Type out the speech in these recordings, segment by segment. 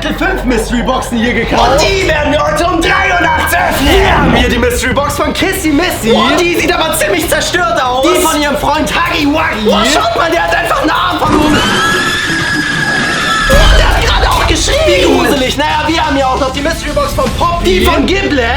Viertel 5 Mystery Boxen hier gekauft. Und die werden wir heute um 3 Uhr nachts öffnen. Hier haben wir die Mystery Box von Kissy Missy. Und die sieht aber ziemlich zerstört aus. Die von ihrem Freund Huggy Wuggy. Oh, schaut mal, der hat einfach einen Arm verloren. Oh, der hat gerade auch geschrien. Wie gruselig. Naja, wir haben ja auch noch die Mystery Box von Poppy. Die von Giblet.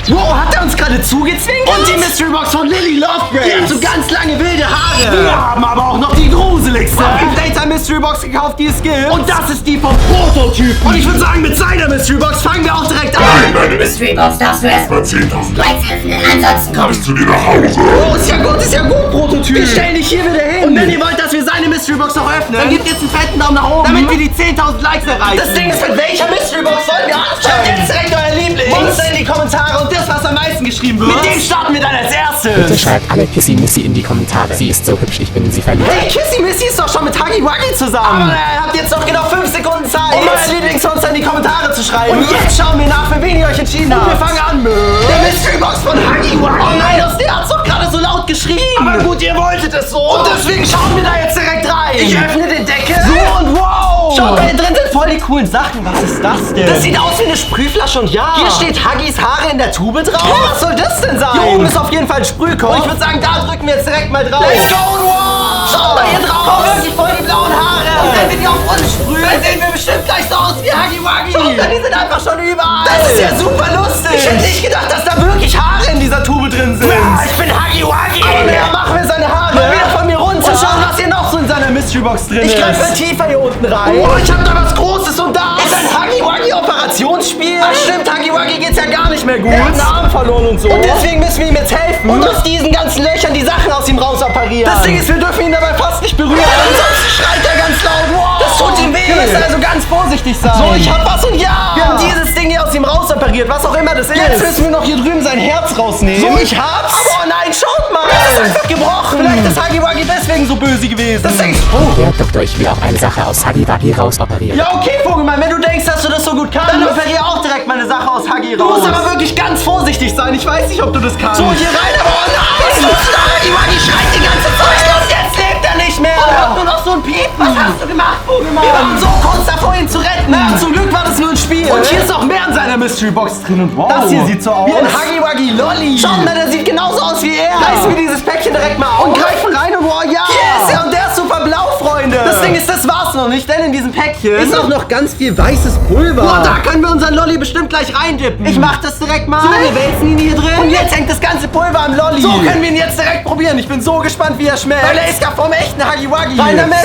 Wow, hat er uns gerade zugezwingt? Und die Mystery Box von Lily Lovegrace. Die hat so ganz lange wilde Haare. Wir haben aber auch noch die gruseligste Data Mystery Box gekauft, die es gibt. Und das ist die vom Prototypen. Und ich würde sagen, mit seiner Mystery Box fangen wir auch direkt an. Meine Mystery Box darfst du erst mal 10.000 Likes öffnen, ansonsten Komm ich zu dir nach Hause. Oh, ist ja gut, Prototyp. Wir stellen dich hier wieder hin. Und wenn ihr wollt, dass wir seine Mystery Box noch öffnen, dann gebt jetzt einen fetten Daumen nach oben, damit wir die 10.000 Likes erreichen. Das Ding ist, mit welcher Mystery Box wollen wir anfangen? Schreibt jetzt direkt euer Liebling. Monster in die Kommentare und das, was am meisten geschrieben wird. Mit dem starten wir dann als erstes. Bitte schreibt alle Kissy Missy in die Kommentare. Sie ist so hübsch, ich bin in sie verliebt. Hey, Kissy Missy ist doch schon mit Huggy Wuggy zusammen. Aber ihr habt jetzt noch genau 5 Sekunden Zeit, um euer Lieblingsmonster in die Kommentare zu schreiben. Und jetzt schauen wir nach, für wen ihr euch entschieden habt. Und wir fangen an mit der Mystery Box von Huggy Wuggy. Oh nein, aus der hat's doch gerade so laut geschrien. Aber gut, ihr wolltet es so. Und deswegen schauen wir da jetzt direkt rein. Ich öffne den Deckel. So und wow. Schaut mal, hier drin sind voll die coolen Sachen. Was ist das denn? Das sieht aus wie eine Sprühflasche und ja. Hier steht Huggys Haare in der Tube drauf. Hey, was soll das denn sein? Hier oben ist auf jeden Fall ein Sprühkopf. Und ich würde sagen, da drücken wir jetzt direkt mal drauf. Let's go, wow. Schaut mal hier drauf. Oh, wirklich voll die blauen Haare. Und wenn wir die auf uns sprühen, dann sehen wir bestimmt gleich so aus wie Huggy Wuggy. Schaut mal, die sind einfach schon überall. Das ist ja super lustig. Ich hätte nicht gedacht, dass da wirklich Haare in dieser Tube drin sind. Ja, ich bin Huggy Wuggy. Aber naja, machen wir seine Haare mal wieder von mir runter. Und schauen, was hier noch so in seiner Mystery Box drin ist. Ich greife tiefer hier unten rein. Oh, ich hab da was Großes und da ist ein Huggy Wuggy Operationsspiel. Ach stimmt, Huggy Wuggy geht's ja gar nicht mehr gut. Er hat einen Arm verloren und so. Und deswegen müssen wir ihm jetzt helfen. Und aus diesen ganzen Löchern die Sachen aus ihm raus operieren. Das Ding ist, wir dürfen ihn dabei fast nicht berühren. Ansonsten schreit er ganz laut. Wow. Das tut ihm weh. Wir müssen also ganz vorsichtig sein. So, ich hab was und ja. Wir haben dieses Ding hier aus ihm raus operiert, was auch immer das ist. Jetzt müssen wir noch hier drüben sein Herz rausnehmen. So, ich hab's. Aber oh nein, schaut mal. Das ist einfach gebrochen. Vielleicht ist Huggy Wuggy deswegen so böse gewesen. Das denkst du. Der Doktor, ich will auch eine Sache aus Huggy Wuggy rausoperieren. Ja, okay, Vogelmann, wenn du denkst, dass du das so gut kannst, dann operier auch direkt mal eine Sache aus Huggy raus. Du musst aber wirklich ganz vorsichtig sein. Ich weiß nicht, ob du das kannst. So, hier rein, aber oh nein. Was tust du da? Huggy Wuggy schreit die ganze Zeit. Und jetzt lebt er nicht mehr. Und hört nur noch so ein Piepen. Was hast du gemacht, Vogelmann? Wir waren so kurz davor, ihn zu retten. Na, zum Glück war das nur ein Spiel. Und hier ist auch mehr in seiner Mystery Box drin. Und wow, das hier sieht so aus wie ein Huggy Wuggy Lolli. Schaut mal, der sieht genauso aus wie er. Reißen wir dieses Päckchen direkt mal auf und greifen rein und wow, ja. Hier ist er und der ist super blau, Freunde. Das Ding ist, das war's noch nicht, denn in diesem Päckchen ist auch noch ganz viel weißes Pulver. Boah, da können wir unseren Lolli bestimmt gleich reindippen. Ich mach das direkt mal. So, wir wälzen ihn hier drin. Und jetzt hängt das ganze Pulver am Lolli. So können wir ihn jetzt direkt probieren. Ich bin so gespannt, wie er schmeckt. Weil er ist gar vom echten Huggy Wuggy. Rein damit.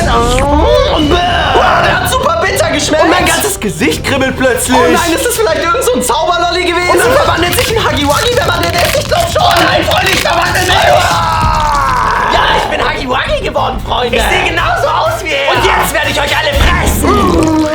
Wow, der hat super bitter geschmeckt. Und mein ganzes Gesicht kribbelt plötzlich. Oh nein, ist das vielleicht irgend so ein Zauberlolli gewesen? Und dann verwandelt sich in Huggy Wuggy, wenn man den isst. Ich glaub schon. Oh nein, Freunde, ich verwandle mich. Ja, ich bin Huggy Wuggy geworden, Freunde. Ich sehe genauso aus wie er. Und jetzt werde ich euch alle fressen.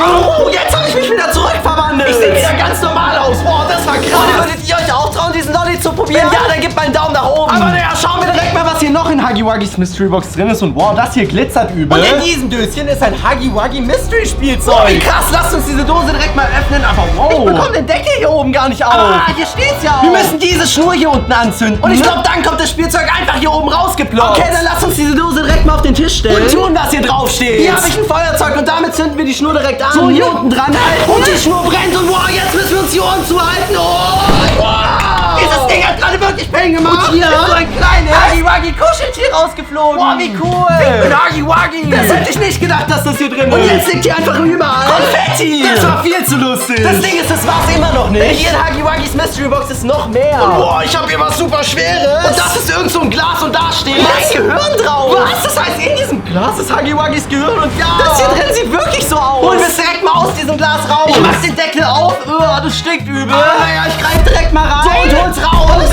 Oh, jetzt habe ich mich wieder zurückverwandelt. Ich sehe wieder ganz normal aus. Wow, das war krass. Freunde, würdet ihr euch auch trauen, diesen Lolli zu probieren? Wenn ja, dann gebt mal einen Daumen nach oben. Aber naja, schauen wir direkt mal, was hier noch in Huggy Wuggys Mystery Box drin ist. Und wow, das hier glitzert übel. Und in diesem Döschen ist ein Huggy Wuggy Mystery Spielzeug. Oh, wie krass, lasst uns diese Dose direkt mal öffnen. Aber wow, ich bekomme den Deckel hier oben gar nicht auf. Ah, hier steht's ja auch. Wir müssen diese Schnur hier unten anzünden. Und ich glaube, dann kommt das Spielzeug einfach hier oben rausgeploppt. Okay, dann lasst uns diese Dose direkt mal auf den Tisch stellen. Und tun, was hier drauf steht. Hier habe ich ein Feuerzeug und damit zünden wir die Schnur direkt an. So, hier unten dran halten. Und die Schnur brennt und wow, jetzt müssen wir uns die Ohren zuhalten. Oh, wow. Dieses Ding hat gerade wirklich Pain gemacht. Und hier ist so ein kleines Huggy Wuggy Kuscheltier rausgeflogen. Wow, wie cool. Ich bin Huggy Wuggy. Das hätte ich nicht gedacht, dass das hier drin ist. Und jetzt liegt hier einfach überall Konfetti. Das war viel zu lustig. Das Ding ist, das war's immer noch nicht. Hier in Huggy Wuggys Mystery Box ist noch mehr. Und boah, ich habe hier was super Schweres. Und das ist irgend so ein Glas und da steht mein Gehirn drauf. Was? Das heißt, in diesem Glas ist Huggy Wuggys Gehirn und ja, das hier drin sieht wirklich so aus. Holen wir es direkt mal aus diesem Glas raus. Ich mach den Deckel auf. Das stinkt übel. Naja, ich greife direkt mal rein. So, und hol's raus.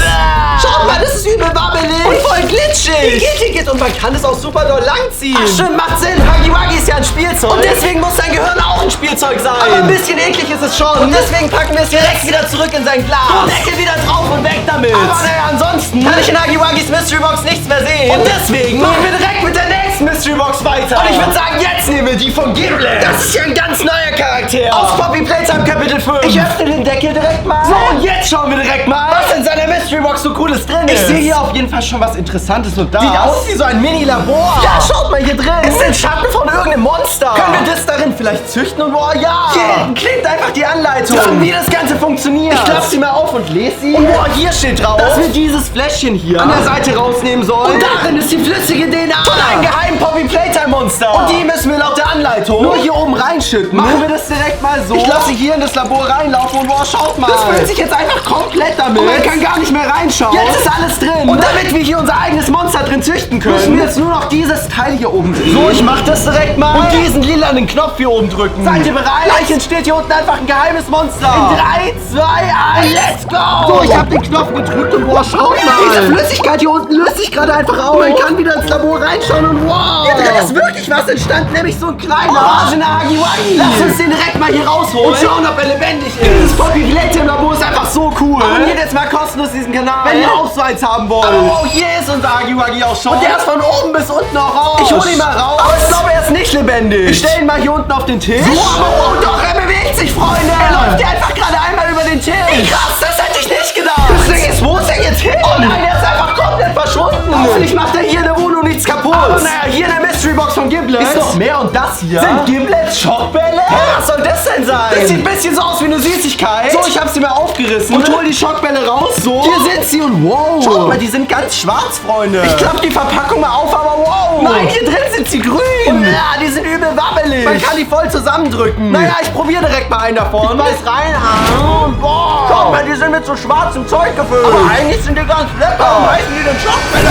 Schaut mal, das ist übel wabbelig. Und voll glitschig. Geht. Und man kann es auch super doll langziehen. Ach stimmt, macht Sinn. Huggy Wuggy ist ja ein Spielzeug. Und deswegen muss sein Gehirn auch ein Spielzeug sein. Aber ein bisschen eklig ist es schon. Und deswegen packen wir es direkt wieder zurück in sein Glas. So, Deckel wieder drauf und weg damit. Aber naja, ansonsten kann ich in Huggy Wuggys Mystery Box nichts mehr sehen. Und deswegen machen wir direkt mit der nächsten Mystery Box weiter. Und ich würde sagen, jetzt nehmen wir die von Giblet. Das ist ja ein ganz neuer Charakter. Aus Poppy Playtime Kapitel 5. Ich öffne den Deckel direkt mal. So, und jetzt schauen wir direkt mal, was in seiner Mystery Box so cooles drin ist. Ich sehe hier auf jeden Fall schon was Interessantes und da sieht aus wie so ein Mini-Labor. Ja, schaut mal hier drin. Ist ein Schatten von irgendeinem Monster. Können wir das darin vielleicht züchten? züchten und boah, ja. Hier hinten klebt einfach die Anleitung. Sagen, wie das Ganze funktioniert. Ich klappe sie mal auf und lese sie. Und boah, hier steht drauf, dass wir dieses Fläschchen hier an der Seite rausnehmen sollen. Und darin ist die flüssige DNA von einem geheimen Poppy Playtime Monster. Und die müssen wir laut der Anleitung nur hier oben reinschütten. Machen wir das direkt mal so. Ich lasse sie hier in das Labor reinlaufen und boah, schaut mal. Das füllt sich jetzt einfach komplett damit. Und man kann gar nicht mehr reinschauen. Jetzt ist alles drin. Und damit wir hier unser eigenes Monster drin züchten können, müssen wir jetzt nur noch dieses Teil hier oben drehen. So, ich mach das direkt mal. Und diesen lilanen Knopf hier oben drücken. Seid ihr bereit? Gleich entsteht hier unten einfach ein geheimes Monster. In 3, 2, 1, let's go! So, ich hab den Knopf gedrückt und boah, schaut mal. Diese Flüssigkeit hier unten löst sich gerade einfach auf. Man kann wieder ins Labor reinschauen und wow. Hier drin ist wirklich was entstanden, nämlich so ein kleiner orangener Hagi-Wagi. Lass uns den direkt mal hier rausholen und schauen, ob er lebendig ist. Dieses Poppy Playtime Labor ist einfach so cool. Abonniert jetzt mal kostenlos diesen Kanal, wenn ihr auch so eins haben wollt. Oh, hier ist unser Hagi-Wagi auch schon. Und der ist von oben bis unten auch raus. Ich hol ihn mal raus. Aber ich glaube, er ist nicht lebendig. Wir stellen ihn mal hier unten auf den Tisch. So, aber oh, doch, er bewegt sich, Freunde. Er läuft hier einfach gerade einmal über den Tisch. Wie krass, das hätte ich nicht gedacht. Das Ding ist, wo ist er jetzt hin? Oh nein, er ist einfach komplett verschwunden. Hoffentlich macht er hier in der Wohnung nichts kaputt. Aber naja, hier in der Mystery Box von Giblet ist noch mehr und das hier sind Giblets Schockbälle? Hä, was soll das denn sein? Das sieht ein bisschen so aus wie eine Süßigkeit. So, ich habe sie mal aufgerissen und hol die Schockbälle raus. So, hier sind sie und wow. Schaut mal, die sind ganz schwarz, Freunde. Ich klappe die Verpackung mal auf, aber wow. Nein, hier drin sind sie grün. Und ja, die sind übel wabbelig. Man kann die voll zusammendrücken. Naja, ich probiere direkt mal einen davon. Ich beiß rein. Und boah. Schaut mal, die sind mit so schwarzem Zeug gefüllt. Aber eigentlich sind die ganz lecker. Warum heißen die denn Schockbälle?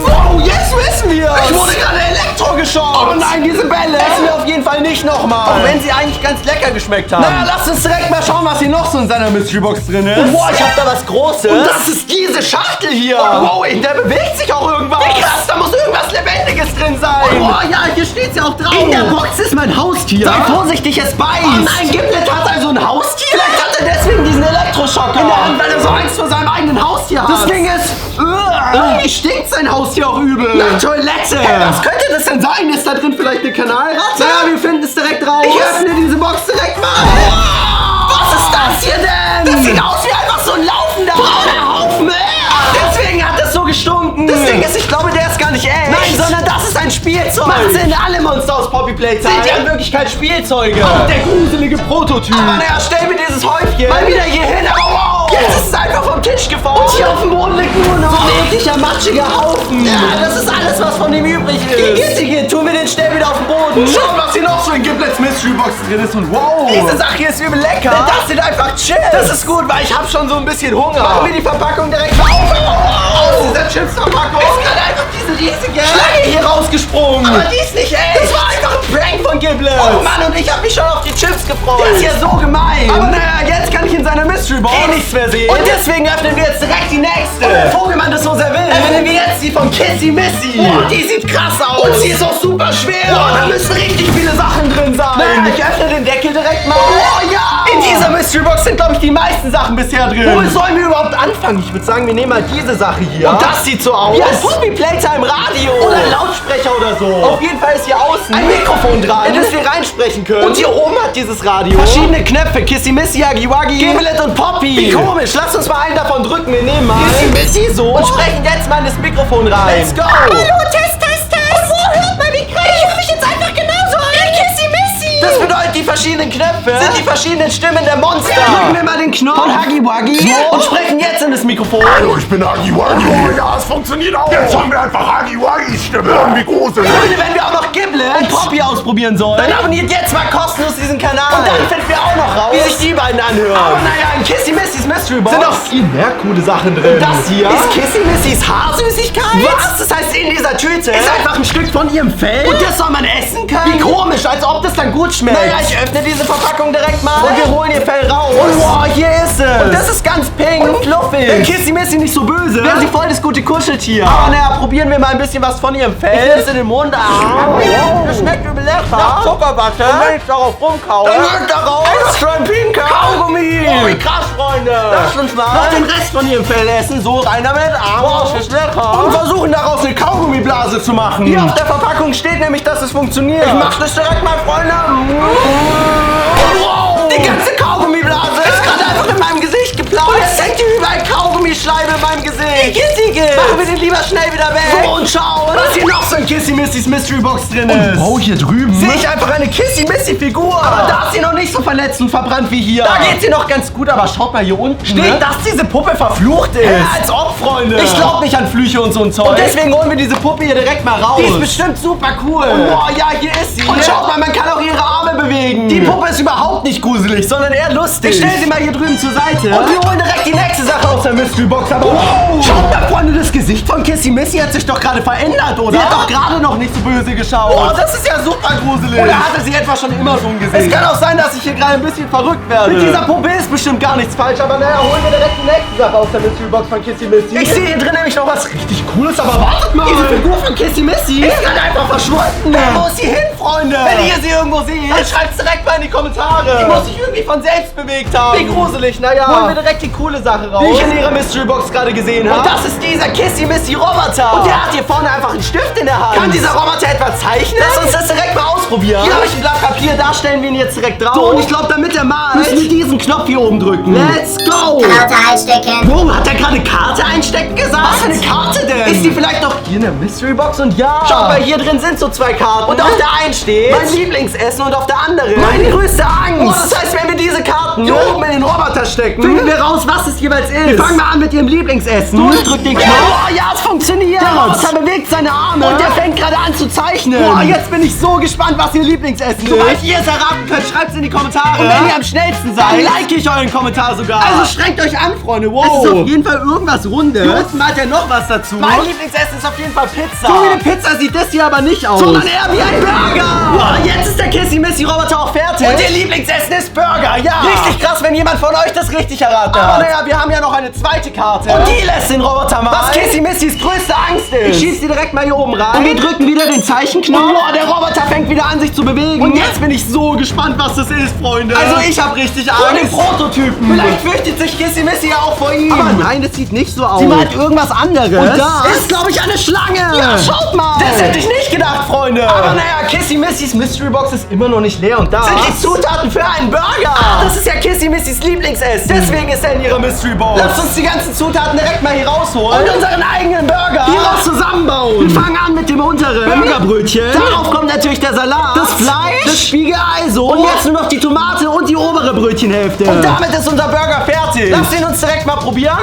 Wow, jetzt wissen wir. Ich wurde gerade Elektrogeschockt. Oh nein, diese Bälle essen wir auf jeden Fall nicht nochmal. Auch wenn sie eigentlich ganz lecker geschmeckt haben. Naja, lasst uns direkt mal schauen, was hier noch so in seiner Mystery Box drin ist. Und boah, ich hab da was Großes. Und das ist diese Schachtel hier. Oh, wow, in der bewegt sich auch irgendwas. Wie krass, da muss irgendwas Lebendiges drin sein. Oh, boah, ja, hier steht's ja auch drauf. In der Box ist mein Haustier. Sei vorsichtig, es beißt. Oh nein, Giblet hat also ein Haustier? Vielleicht hat er deswegen diesen Elektroschocker in der Hand, weil er so Angst vor seinem eigenen Haustier hat. Das Ding ist... Irgendwie stinkt sein Haustier auch übel. Nach Toilette. Was könnte das denn sein? Ist da drin vielleicht eine Kanalratte? Naja, wir finden es direkt raus. Ich öffne diese Box direkt mal. Was ist das hier denn? Das sieht aus wie einfach so ein laufender brauner Haufen. Deswegen hat es so gestunken. Das Ding ist, ich glaube, der ist gar nicht echt. Nein, sondern das ist ein Spielzeug. Macht Sinn, alle Monster aus Poppy Playtime sind ja in Wirklichkeit Spielzeuge. Und der gruselige Prototyp. Aber naja, stell mir dieses Häufchen mal wieder hier hin. Aber wow. Jetzt ist es einfach vom Tisch gefallen. Und hier auf dem Boden liegt nur noch so ein ekliger, matschiger Haufen. Ja, das ist alles, was von ihm übrig ist. Hier, tun wir den schnell wieder auf den Boden. Schau, was hier noch so in Giblets Mystery Box drin ist. Und wow. Diese Sache hier ist übel lecker. Denn das sind einfach Chips. Das ist gut, weil ich habe schon so ein bisschen Hunger. Machen wir die Verpackung direkt mal auf. Aus dieser Chips-Verpackung ist gerade einfach diese riesige Schlange hier rausgesprungen. Aber die ist nicht echt. Das war einfach ein Prank von Giblet. Oh Mann, und ich habe mich schon auf die Chips gefreut. Das ist ja so gemein. Aber naja, jetzt kann ich in seiner Mystery Box nichts mehr sehen. Und deswegen öffnen wir jetzt direkt die nächste. Und wenn Vogelmann das so sehr will, öffnen wir jetzt die von Kissy Missy. Oh, die sieht krass aus. Und sie ist auch super schwer. Oh, da müssen richtig viele Sachen drin sein. Naja, ich öffne den Deckel direkt mal. Oh ja. In dieser Mystery Box sind, glaube ich, die meisten Sachen bisher drin. Womit sollen wir überhaupt anfangen? Ich würde sagen, wir nehmen mal diese Sache hier. Und das sieht so aus. Ja, Poppy Playtime Radio. Oder ein Lautsprecher oder so. Auf jeden Fall ist hier außen ein Mikrofon dran, in das wir reinsprechen können. Und hier oben hat dieses Radio verschiedene Knöpfe. Kissy Missy, Hagi-Wagi, Giblet und Poppy. Wie komisch. Lass uns mal einen davon drücken. Wir nehmen mal Kissy Missy so und sprechen jetzt mal in das Mikrofon rein. Let's go. Hallo, Test, Test, Test. Und wo hört man mich gerade? Ich höre mich jetzt einfach genauso an. Kissy Missy. Das bedeutet, die verschiedenen Knöpfe sind die verschiedenen Stimmen der Monster. Drücken wir mal den Knopf von Hagi-Wagi und sprechen jetzt in das Mikrofon. Hallo, ich bin Hagi-Wagi. Oh ja, es funktioniert auch. Jetzt haben wir einfach Hagi-Wagis Stimme. Irgendwie gruselig. Freunde, wenn wir auch noch Giblet und Poppy ausprobieren sollen, dann abonniert jetzt mal kostenlos diesen Kanal. Und dann finden wir auch noch raus, wie sich die beiden anhören. Aber naja, in Kissy Missys Mystery Box sind auch viel mehr coole Sachen drin. Und das hier ist Kissy Missys Haarsüßigkeit. Was? Das heißt, in dieser Tüte ist einfach ein Stück von ihrem Fell. Und das soll man essen können? Wie komisch, als ob das dann gut schmeckt. Naja, ich öffne diese Verpackung direkt mal und wir holen ihr Fell raus. Und wow, hier ist es. Und das ist ganz pink und fluffig. Wenn Kissy Missy nicht so böse, wäre sie voll das gute Kuscheltier. Aber naja, probieren wir mal ein bisschen was von ihrem Fell. Ich nehme es in den Mund. Das schmeckt übel lecker. Nach Zuckerwatte. Und wenn ich darauf rumkaue, dann wird daraus extra ein pinker Kaugummi. Oh, wie krass, Freunde. Lass uns mal noch den Rest von ihrem Fell essen. So, rein damit. Wow, das ist lecker. Und versuchen daraus eine Kaugummiblase zu machen. Hier auf der Verpackung steht nämlich, dass es funktioniert. Ich mach das direkt mal, Freunde. Wow. Die ganze Kaugummiblase ist gerade einfach in meinem Gesicht geplatzt. Und jetzt hängt hier überall Kaugummischleim in meinem Gesicht. Igitt. Machen wir den lieber schnell wieder weg. So, und schau, was hier noch so ein Kissy Missys Mystery Box drin ist. Oh, hier drüben. Sehe ich einfach eine Kissy Missy Figur. Aber da ist sie noch nicht so verletzt und verbrannt wie hier. Da geht sie noch ganz gut, aber schaut mal hier unten. Steht, dass diese Puppe verflucht ist. Ja, als ob, Freunde. Ich glaube nicht an Flüche und so ein Zeug. Und deswegen holen wir diese Puppe hier direkt mal raus. Die ist bestimmt super cool. Und boah, ja, hier ist sie. Und schaut mal, man kann auch ihre Arme bewegen. Die Puppe ist überhaupt nicht gruselig, sondern eher lustig. Ich stelle sie mal hier drüben zur Seite. Und wir holen direkt die nächste Sache aus der Mystery Box. Aber wow. Schaut mal, Freunde, das Gesicht von Kissy Missy hat sich doch gerade verändert, oder? Sie hat doch gerade noch nicht so böse geschaut. Oh, das ist ja super gruselig. Oder hatte sie etwa schon immer so ein Gesicht? Es kann auch sein, dass ich hier gerade ein bisschen verrückt werde. Mit dieser Puppe ist bestimmt gar nichts falsch, aber naja, holen wir direkt die nächste Sache aus der Mystery Box von Kissy Missy. Ich sehe hier drin nämlich noch was richtig Cooles, aber wartet mal. Diese Figur von Kissy Missy ist gerade einfach verschwunden. Wo ist sie hin, Freunde? Wenn ihr sie irgendwo seht, dann schreibt's direkt mal in die Kommentare. Die muss sich irgendwie von selbst bewegt haben. Wie gruselig, naja. Holen wir direkt die coole Sache raus, die ich in ihrer Mystery Box gerade gesehen habe. Und das ist dieser Kissy Missy Roboter. Und der hat hier vorne einfach einen Stift in der Hand. Kann dieser Roboter etwa zeichnen? Lass uns das direkt mal ausprobieren. Hier habe ich ein Blatt Papier, da stellen wir ihn jetzt direkt drauf. So, und ich glaube, damit er malt, müssen wir diesen Knopf hier oben drücken. Let's go! Karte einstecken. Wow, hat er gerade Karte einstecken gesagt? Was für eine Karte denn? Ist die vielleicht noch hier in der Mystery Box? Und ja, schaut mal, hier drin sind so zwei Karten. Und auf der einen steht mein Lieblingsessen und auf der anderen meine größte Angst. Oh, das heißt, wenn wir diese Karten hier oben in den Roboter stecken, finden wir raus, was es jeweils ist. Wir fangen mal an mit ihrem Lieblingsessen. Du drück den Knopf. Oh, ja, es funktioniert. Der Roboter bewegt seine Arme. Und der fängt gerade an zu zeichnen. Boah, jetzt bin ich so gespannt, was ihr Lieblingsessen ist. Sobald ihr es erraten könnt, schreibt es in die Kommentare. Und wenn ihr am schnellsten seid, dann like ich euren Kommentar sogar. Also strengt euch an, Freunde. Wow. Es ist auf jeden Fall irgendwas Rundes. Hier unten hat er noch was dazu. Mein Lieblingsessen ist auf jeden Fall Pizza. So wie eine Pizza sieht das hier aber nicht aus. Sondern eher wie ein Burger. Boah, jetzt ist der Kissy Missy Roboter auch fertig. Und ihr Lieblingsessen ist Burger, ja. Richtig krass, wenn jemand von euch das richtig erraten hat. Aber naja, wir haben ja noch eine zweite Karte. Und die lässt den Roboter mal. Was Kissy Missys größte Angst ist. Ich schieße die direkt mal hier oben rein. Und wir drücken wieder den Zeichenknopf. Boah, der Roboter fängt wieder an, sich zu bewegen. Und jetzt bin ich so gespannt, was das ist, Freunde. Also ich habe richtig Angst. Vor den Prototypen. Vielleicht fürchtet sich Kissy Missy ja auch vor ihm. Aber nein, das sieht nicht so aus. Sie malt irgendwas anderes. Und das ist, glaube ich, eine Schlange. Ja, schaut mal. Das hätte ich nicht gedacht, Freunde. Aber naja, Kissy Missys Mystery Box ist immer noch nicht leer. Und da sind die Zutaten für einen Burger. Ah, das ist ja Kissy Missys Lieblingsessen. Deswegen ist er in ihrer Mystery Box. Lasst uns die ganzen Zutaten direkt mal hier rausholen. Und unseren eigenen Burger hieraus zusammenbauen. Wir fangen an mit dem unteren Burgerbrötchen. Darauf kommt natürlich der Salat, das Fleisch, das Spiegelei so. Und jetzt nur noch die Tomate und die obere Brötchenhälfte. Und damit ist unser Burger fertig. Lasst ihn uns direkt mal probieren.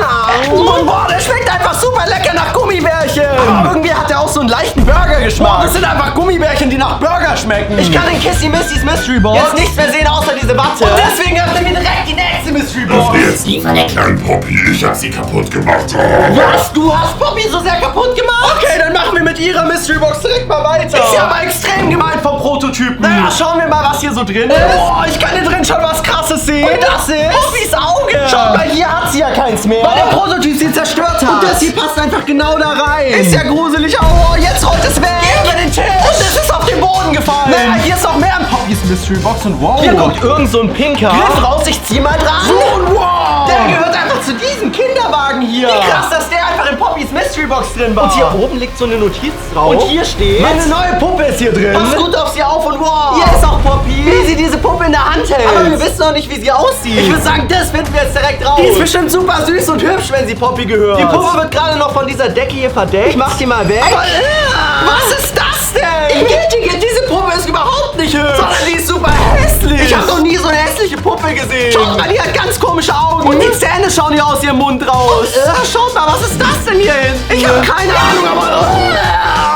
Und boah, der schmeckt einfach super lecker nach Gummibärchen. Aber irgendwie hat er auch so einen leichten Burgergeschmack. Boah, das sind einfach Gummibärchen, die nach Burger schmecken. Ich kann in Kissy Missys Mystery Box jetzt nichts mehr sehen, außer diese Watte. Und deswegen öffnen wir direkt die nächste Mystery Box. Jetzt Die von der kleinen Poppy, ich hab sie kaputt gemacht. Was? Du hast Poppy so sehr kaputt gemacht? Okay, dann machen wir mit ihrer Mystery Box direkt mal weiter. Ist ja aber extrem gemein vom Prototypen. Naja, schauen wir mal, was hier so drin ist. Boah, ich kann hier drin schon was Krasses sehen. Und das ist Poppys Auge. Schaut mal, hier hat sie ja keins mehr. Weil der Prototyp sie zerstört hat. Und das hier passt einfach genau da rein. Ist ja gruselig. Oh, jetzt rollt es weg. Über den Tisch. Und es ist auf den Boden gefallen. Naja, hier ist noch mehr in Poppys Mystery Box. Und wow. Hier guckt irgend so ein Pinker. Griff raus, ich zieh mal dran. So, und wow. Der gehört einfach zu diesem Kinderwagen hier. Wie krass, dass der einfach in Poppys Mystery Box drin war. Und hier oben liegt so eine Notiz drauf. Und hier steht: Meine neue Puppe ist hier drin. Pass gut auf sie auf und wow. Hier ist auch Poppy. Wie sie diese Puppe in der Hand hält. Aber wir wissen noch nicht, wie sie aussieht. Ich würde sagen, das finden wir jetzt direkt raus. Die ist bestimmt super süß und hübsch, wenn sie Poppy gehört. Die Puppe wird gerade noch von dieser Decke hier verdeckt. Ich mach sie mal weg. Aber, was ist das denn? Diese Puppe ist überhaupt nicht hübsch. Sondern die ist super hässlich. Ich habe noch nie so eine hässliche Puppe gesehen. Schaut mal, die hat ganz komische Augen. Und die Zähne schauen hier aus ihrem Mund raus. Schaut mal, was ist das denn hier hinten? Ich habe keine Ahnung, aber...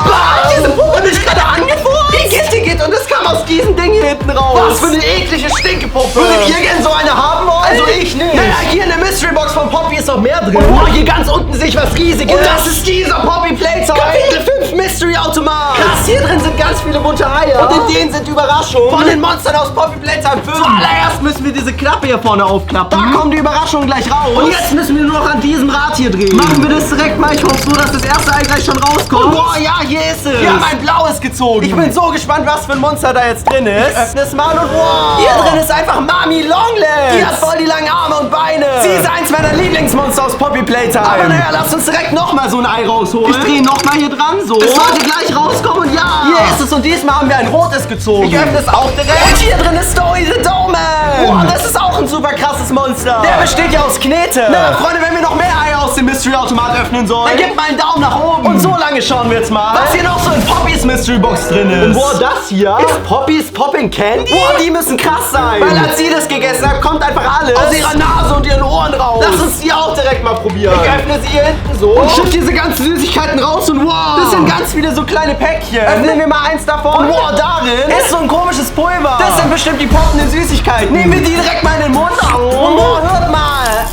Hat diese Puppe mich gerade angefurzt? Die geht und das kam aus diesem Ding hier hinten raus. Was für eine eklige Stinkepuppe. Würdet ihr gerne so eine haben wollen? Also ich nicht. Naja, hier in der Mystery Box von Poppy ist noch mehr drin. Und boah, hier ganz unten sehe ich was Riesiges. Und das ist dieser Poppy Playtime. Kapitel 5 Mystery Automat. Krass, hier drin sind ganz viele bunte Eier. Und in denen sind Überraschungen von den Monstern aus Poppy Playtime 5. Zuallererst müssen wir diese Klappe hier vorne aufklappen. Da kommen die Überraschungen gleich raus. Und jetzt müssen wir nur noch an diesem Rad hier drehen. Machen wir das direkt mal. Ich hoffe so, dass das erste Ei gleich schon rauskommt. Und boah, ja, hier ist es. Wir haben ein blaues gezogen. Ich bin so gespannt, was für ein Monster da jetzt drin ist. Öffne es mal und wow. Hier drin ist einfach Mami Longlegs. Die hat voll die langen Arme und Beine. Sie ist eins meiner Lieblingsmonster aus Poppy Playtime. Aber naja, lass uns direkt nochmal so ein Ei rausholen. Ich drehe nochmal hier dran, so. Es sollte gleich rauskommen und ja. Hier ist es und diesmal haben wir ein rotes gezogen. Ich öffne es auch direkt. Und hier drin ist Story the Doman. Wow, das ist auch ein super krasses Monster. Der besteht ja aus Knete. Na, Freunde, wenn wir noch mehr Eier aus dem Mystery-Automat öffnen sollen, dann gebt mal einen Daumen nach oben. Und so lange schauen wir jetzt mal, was hier noch so in Poppys Mystery-Box drin ist. Und boah, das hier ist Poppys Popping Candy. Boah, die müssen krass sein. Weil als sie das gegessen hat, kommt einfach alles aus ihrer Nase und ihren Ohren raus. Lass uns die auch direkt mal probieren. Ich öffne sie hier hinten so und schütte diese ganzen Süßigkeiten raus und wow, das sind ganz viele so kleine Päckchen. Öffnen wir mal eins davon. Und wow, darin ist so ein komisches Pulver. Das sind bestimmt die poppenden Süßigkeiten. Nehmen wir die direkt mal in den Mund auf. Und wow, hört mal.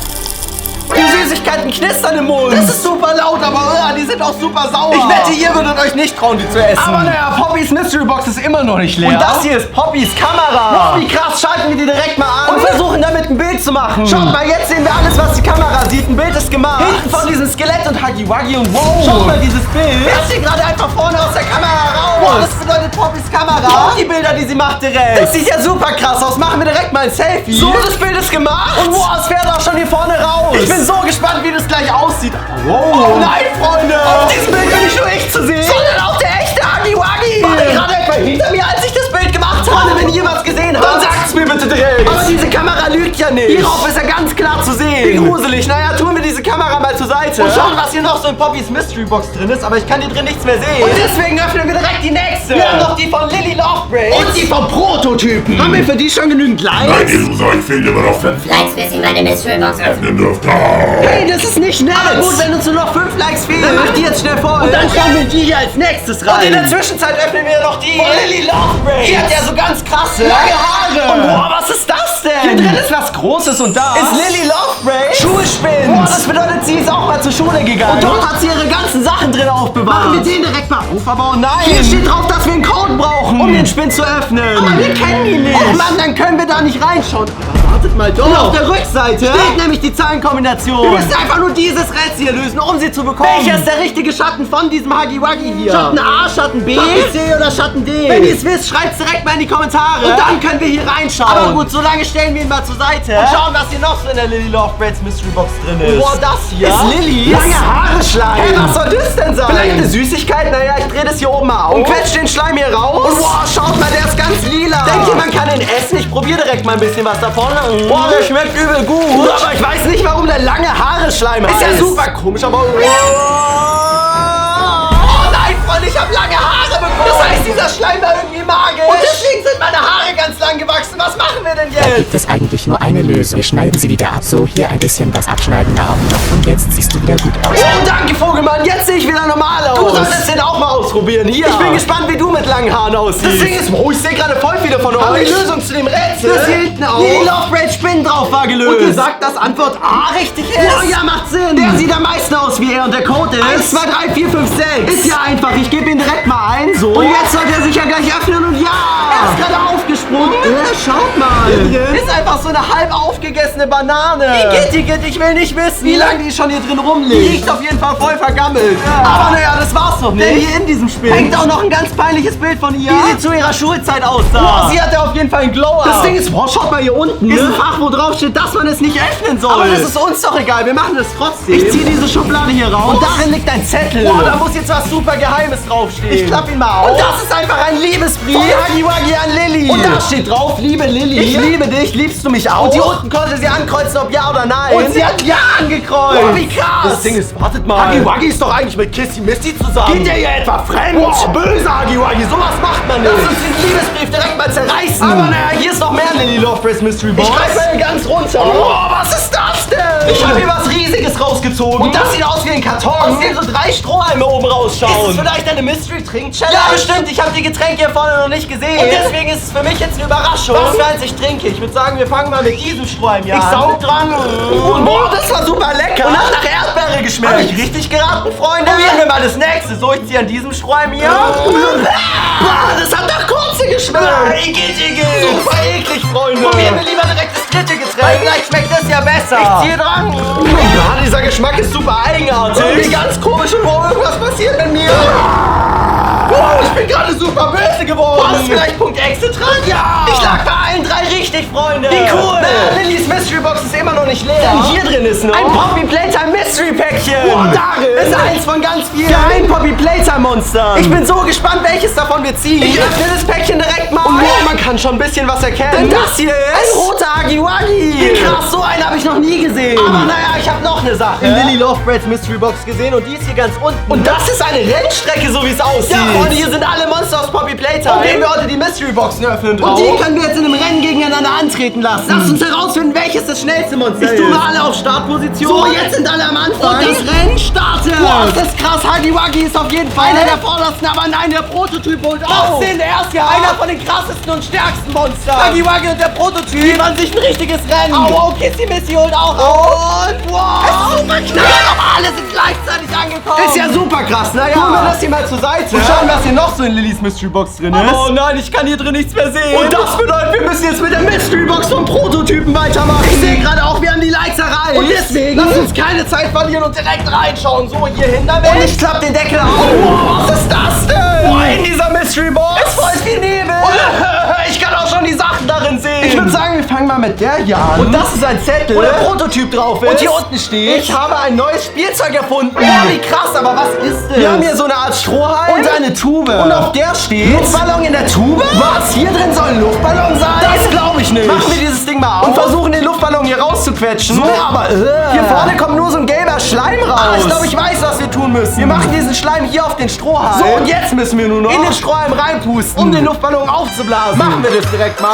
Die Süßigkeiten knistern im Mund. Das ist super laut, aber die sind auch super sauer. Ich wette, ihr würdet euch nicht trauen, die zu essen. Aber naja, Poppys Mystery Box ist immer noch nicht leer. Und das hier ist Poppys Kamera. Wow, wie krass, schalten wir die direkt mal an und versuchen damit ein Bild zu machen. Schaut mal, jetzt sehen wir alles, was die Kamera sieht. Ein Bild ist gemacht. Hinten von diesem Skelett und Huggy Wuggy und wow. Schaut mal, dieses Bild. Das steht gerade einfach vorne aus der Kamera raus. Wow, das bedeutet Poppys Kamera. Schaut die Bilder, die sie macht direkt. Das sieht ja super krass aus. Machen wir direkt mal ein Selfie. So, das Bild ist gemacht. Und wow, es fährt auch schon hier vorne raus. Ich bin so gespannt, wie das gleich aussieht. Wow. Oh nein, Freunde. Auf diesem Bild bin nicht nur ich zu sehen, sondern auch der echte Huggy Wuggy. War der gerade etwa hinter mir, als ich das Bild gemacht habe? Freunde, wenn ihr was gesehen habt, dann sagt's mir bitte direkt. Aber diese Kamera lügt ja nicht. Hierauf ist ja ganz klar zu sehen. Wie gruselig. Naja, tun wir diese Kamera mal zur Seite. Und schauen, was hier noch so in Poppys Mystery Box drin ist. Aber ich kann hier drin nichts mehr sehen. Und deswegen öffnen wir direkt die nächste. Wir haben noch die von Lily Lovebraid. Und die vom Prototypen. Haben wir für die schon genügend Likes? Nein, ihr Loser, ich fehle immer noch 5 Likes, bis ihr meine Mystery Box öffnen dürft. Hey, das ist nicht nett. Aber gut, wenn uns nur noch 5 Likes fehlen, dann macht die jetzt schnell voll. Und dann schauen wir die hier als nächstes rein. Und in der Zwischenzeit öffnen wir noch die von Lily Lovebraid. Die hat ja so ganz krasse lange Haare. Und boah, was ist das denn? Hier drin ist was Großes und da ist Lily Lovebraid Schulspind. Boah, das bedeutet, sie ist auch mal zur Schule gegangen. Und dort hat sie ihre ganzen Sachen drin aufbewahrt. Machen wir den direkt mal auf, aber oh nein. Hier steht drauf, dass wir einen Code brauchen, um den Spind zu öffnen. Aber wir kennen ihn nicht. Oh Mann, dann können wir da nicht reinschauen. Aber wartet mal doch. Und auf der Rückseite steht nämlich die Zahlenkombination. Wir müssen einfach nur dieses Rätsel hier lösen, um sie zu bekommen. Welcher ist der richtige Schatten von diesem Huggy Wuggy hier? Schatten A, Schatten B, Schatten C oder Schatten D? Wenn ihr es wisst, schreibt es direkt mal in die Kommentare. Und dann können wir hier reinschauen. Aber gut, solange stellen wir ihn mal zur Seite und schauen, was hier noch so in der Lily Lovebraids Mystery Box drin ist. Boah, das hier ist Lillys lange Haare Schleim. Hey, was soll das denn sein? Vielleicht eine Süßigkeit? Naja, ich drehe das hier oben mal auf und quetsche den Schleim hier raus. Und wow, schaut mal, der ist ganz lila. Denkt ihr, man kann den essen? Ich probiere direkt mal ein bisschen was davon. Boah, der schmeckt übel gut. Aber ich weiß nicht, warum der lange Haare Schleim heißt. Ist ja super komisch, aber Freunde, ich habe lange Haare bekommen. Das heißt, dieser Schleim war irgendwie magisch. Und deswegen sind meine Haare ganz lang gewachsen. Was machen wir denn Da jetzt? gibt es eigentlich nur eine Lösung. Wir schneiden sie wieder ab. So, hier ein bisschen was abschneiden nach oben noch. Und jetzt siehst du wieder gut aus. Oh, danke, Vogelmann. Jetzt sehe ich wieder normal aus. Du solltest den auch mal ausprobieren. Hier. Ich bin gespannt, wie du mit langen Haaren aussiehst. Das Ding ist, ich sehe gerade voll viele von euch. Haben die Lösung zu dem Rätsel? Das hier hinten auch. Die Lovebraid Spinnen drauf war gelöst. Und ihr sagt, dass Antwort A richtig ist? Oh ja, macht Sinn. Der sieht am meisten aus wie er und der Code ist 1, 2, 3, 4, 5, 6. Ist ja einfach. Ich gebe ihn direkt mal ein. So. Und jetzt sollte er sich ja gleich öffnen und ja. Er ist gerade aufgesprungen. Schaut mal. Hier drin ist einfach so eine halb aufgegessene Banane. Igitt, ich will nicht wissen, wie lange die schon hier drin rumliegt. Die riecht auf jeden Fall voll vergammelt. Ja. Aber naja, das war's doch nicht. Denn hier in diesem Spiel hängt auch noch ein ganz peinliches Bild von ihr, wie sie zu ihrer Schulzeit aussah. Boah, sie hatte auf jeden Fall einen Glow-Up. Das Ding ist, boah, schaut mal hier unten. Ist ein Fach, wo drauf steht, dass man es nicht öffnen soll. Aber das ist uns doch egal, wir machen das trotzdem. Ich ziehe diese Schublade hier raus und darin liegt ein Zettel. Boah, da muss jetzt was super Geheimes draufstehen. Ich klapp ihn mal auf. Und das ist einfach ein Liebesbrief von Huggy Wuggy an Lily. Und da steht drauf, liebe Lily, ich liebe dich, liebst du mich auch? Und hier unten konnte sie ankreuzen, ob ja oder nein. Und sie hat ja angekreuzt. Boah, wie krass. Das Ding ist, wartet mal. Huggy Wuggy ist doch eigentlich mit Kissy Misty zusammen. Geht der hier etwa fremd? Boah, böse Huggy Wuggy, sowas macht man nicht. Lass uns diesen Liebesbrief direkt mal zerreißen. Aber naja, hier ist noch mehr Lily Lovebraids Mystery Box. Ich greif mal ganz runter. Boah, was ist das denn? Ich habe hier was Riesiges rausgezogen. Und das sieht aus wie ein Karton, aus dem so 3 Strohhalme oben rausschauen. Ist es vielleicht eine Mystery-Trink-Challenge? Ja, bestimmt. Ich habe die Getränke hier vorne noch nicht gesehen. Und deswegen ist es für mich jetzt eine Überraschung, was für eins ich trinke. Ich würde sagen, wir fangen mal mit diesem Strohhalm hier an. Ich saug dran. Und boah, das war super lecker. Und hat nach Erdbeere geschmeckt. Habe ich richtig geraten, Freunde? Probieren wir mal das nächste. So, ich ziehe an diesem Strohhalm hier. Boah, das hat nach Kurze geschmeckt. Igitt. Super eklig, Freunde. Probieren wir lieber direkt das dritte Getränk. Weil vielleicht schmeckt das ja besser. Ich ziehe dran. Ja, dieser Geschmack ist super eigenartig. Irgendwie ganz komisch und wow, irgendwas passiert mit mir. Oh, ich bin gerade super böse geworden. War das vielleicht Punkt Exe dran? Ja. Ich lag bei allen 3 richtig, Freunde. Wie cool. Na, Lillys Mystery Box ist immer noch nicht leer. Denn hier drin ist noch ein Poppy Playtime Mystery Päckchen. Und darin ist eins von ganz vielen geheimen Poppy Playtime Monstern. Ich bin so gespannt, welches davon wir ziehen. Ich öffne das Päckchen direkt mal. Und boah, man kann schon ein bisschen was erkennen. Denn das hier ist ein roter Huggy Wuggy. Wie krass, so einen habe ich noch nie gesehen. Aber naja, ich habe noch eine Sache in Lily Lovebreads Mystery Box gesehen und die ist hier ganz unten. Und das ist eine Rennstrecke, so wie es aussieht. Ja, Freunde, hier sind alle Monster aus Poppy Playtime. Und nehmen wir heute die Mystery Boxen öffnen drauf. Und die können wir jetzt in einem Rennen gegeneinander antreten lassen. Lass uns herausfinden, welches das schnellste Monster ist. Ich tue mal alle auf Startposition. So, jetzt sind alle am Anfang. Und das Rennen startet. Boah, ist das krass. Huggy Wuggy ist auf jeden Fall einer der vordersten, aber nein, der Prototyp holt auf. Das sind erst ja einer von den krassesten und stärksten Monstern. Huggy Wuggy und der Prototyp liefern sich ein richtiges Rennen. Oh, wow, Kissy Missy holt auch auf. Und wow. Es ist super knapp, aber alle sind gleichzeitig angekommen. Ist ja super krass, naja. Tun wir das hier mal zur Seite. Und schauen, was hier noch so in Lillys Mystery Box drin ist. Oh nein, ich kann hier drin nichts mehr sehen. Und das bedeutet, wir müssen jetzt mit der Mystery Box vom Prototypen weitermachen. Ich sehe gerade auch, wir haben die Likes erreicht. Und deswegen lass uns keine Zeit verlieren und direkt reinschauen. So, hier hin damit. Und ich klapp den Deckel auf. Wow, was ist das denn? Boah, in dieser Mystery Box ist voll viel Nebel. Ich kann auch schon die Sachen darin sehen. Ich würde sagen, wir fangen mal mit der hier an. Und das ist ein Zettel, wo der Prototyp drauf ist. Und hier unten steht: Ich habe ein neues Spielzeug erfunden. Boah, wie krass, aber was ist das? Wir haben hier so eine Art Strohhalm und eine Tube. Und auf der steht: Luftballon in der Tube? Was? Hier drin soll ein Luftballon sein? Das glaube ich nicht. Machen wir dieses Ding mal auf und versuchen, den Luftballon hier rauszuquetschen. So, aber hier vorne kommt nur so ein gelber Schleim raus. Ich glaube, ich weiß, was wir tun müssen. Wir machen diesen Schleim hier auf den Strohhalm. So, und jetzt müssen wir nur noch in den Strohhalm reinpusten, um den Luftballon aufzublasen. Machen wir das direkt mal.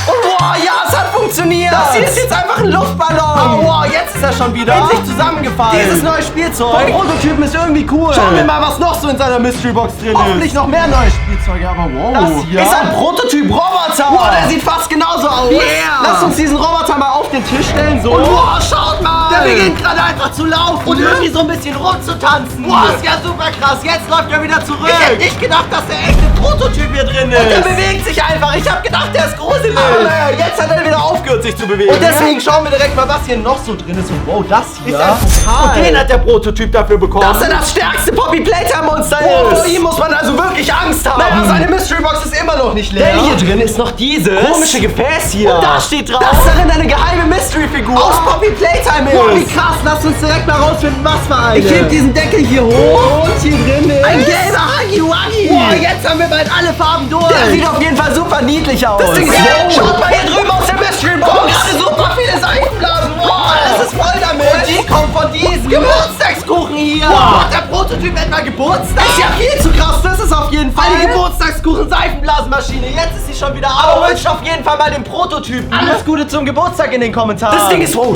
Und wow, ja, es hat funktioniert. Das hier ist jetzt einfach ein Luftballon. Oh, wow, jetzt ist er schon wieder in sich zusammengefallen. Dieses neue Spielzeug vom Prototypen ist irgendwie cool. Schauen wir mal, was noch so in seiner Mystery Box drin ist. Hoffentlich noch mehr neue Spielzeuge, aber wow. Das hier ist ein Prototyp-Roboter. Wow, der sieht fast genauso aus. Yeah. Lass uns diesen Roboter mal auf den Tisch stellen. So. Und wow, schaut mal. Der beginnt gerade einfach zu laufen. Und irgendwie so ein bisschen rumzutanzen. Wow, ist ja super krass. Jetzt läuft er wieder zurück. Ich hätte nicht gedacht, dass der echte Prototyp hier drin ist. Und der bewegt sich einfach. Ich habe gedacht, der ist gruselig. Aber naja, jetzt hat er wieder aufgehört, sich zu bewegen. Und deswegen schauen wir direkt mal, was hier noch so drin ist. Und wow, das hier ist ein Pokal. Und den hat der Prototyp dafür bekommen, dass er das stärkste Poppy Playtime Monster ist. Vor ihm muss man also wirklich Angst haben. Naja, seine Mystery Box ist immer noch nicht leer. Denn hier drin ist noch dieses komische Gefäß hier. Und da steht drauf, dass darin eine geheime Mystery-Figur aus Poppy Playtime ist. Wow, wie krass. Lasst uns direkt mal rausfinden, was für eine. Ich heb diesen Deckel hier hoch. Und hier drin ist ein gelber Huggy Wuggy. Wow, jetzt haben wir bald alle Farben durch. Der sieht auf jeden Fall super niedlich aus. Das Ding ist schaut mal hier drüben aus der Mystery Box. Gerade super viele Seifenblasen. Wow, das ist voll damit. Und die kommen von diesem Geburtstagskuchen hier. Wow, hat der Prototyp etwa Geburtstag? Ist ja viel zu krass. Das ist auf jeden Fall die Geburtstagskuchen-Seifenblasenmaschine. Jetzt ist sie schon wieder aus. Aber wünscht auf jeden Fall mal dem Prototypen alles Gute zum Geburtstag in den Kommentaren. Das Ding ist hoch.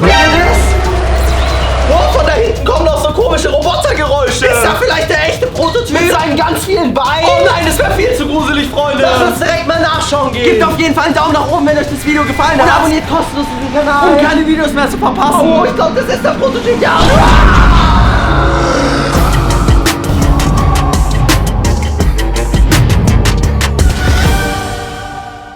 Oh, von da hinten kommen noch so komische Robotergeräusche. Ist da vielleicht der echte Prototyp mit seinen ganz vielen Beinen? Oh nein, das wäre viel zu gruselig, Freunde. Lass uns direkt mal nachschauen gehen. Gebt auf jeden Fall einen Daumen nach oben, wenn euch das Video gefallen hat. Und abonniert kostenlos diesen Kanal, um keine Videos mehr zu verpassen. Oh, ich glaube, das ist der Prototyp. Ja.